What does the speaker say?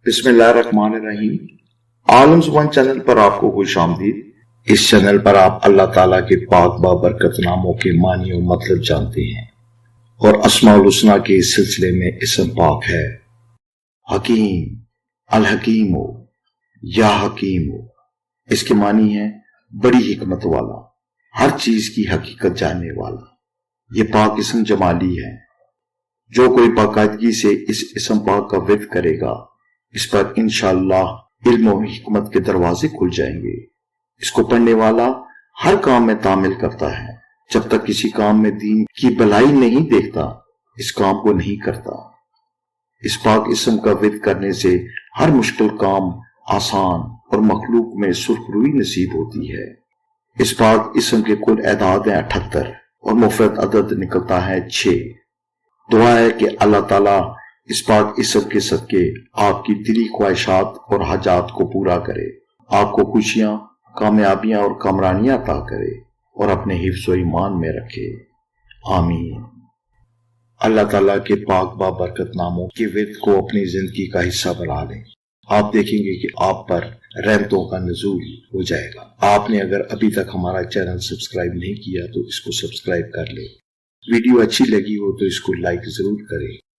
بسم اللہ الرحمن الرحیم۔ عالم زبان چینل پر آپ کو خوش آمدید۔ اس چینل پر آپ اللہ تعالیٰ کے پاک بابرکت ناموں کے معنی و مطلب جانتے ہیں، اور اسماء الحسنی کے اس سلسلے میں اسم پاک ہے حکیم، الحکیم ہو یا حکیم ہو۔ اس کے معنی ہے بڑی حکمت والا، ہر چیز کی حقیقت جاننے والا۔ یہ پاک اسم جمالی ہے۔ جو کوئی باقاعدگی سے اس اسم پاک کا ورد کرے گا، اس پر انشاءاللہ علم و حکمت کے دروازے کھل جائیں گے۔ اس کو پڑھنے والا ہر کام میں تعمیل کرتا ہے۔ جب تک کسی کام میں دین کی بھلائی نہیں دیکھتا، اس کام کو نہیں کرتا۔ اس پاک اسم کا ورد کرنے سے ہر مشکل کام آسان اور مخلوق میں سرخ روئی نصیب ہوتی ہے۔ اس پاک اسم کے کل اعداد ہیں 78 اور مفرد عدد نکلتا ہے 6۔ دعا ہے کہ اللہ تعالیٰ اس پاک اسم کے صدقے آپ کی دلی خواہشات اور حاجات کو پورا کرے، آپ کو خوشیاں، کامیابیاں اور کامرانیاں عطا کرے اور اپنے حفظ و ایمان میں رکھے، آمین۔ اللہ تعالیٰ کے پاک بابرکت ناموں کے ورد کو اپنی زندگی کا حصہ بنا لیں۔ آپ دیکھیں گے کہ آپ پر رحمتوں کا نزول ہو جائے گا۔ آپ نے اگر ابھی تک ہمارا چینل سبسکرائب نہیں کیا تو اس کو سبسکرائب کر لیں۔ ویڈیو اچھی لگی ہو تو اس کو لائک ضرور کریں۔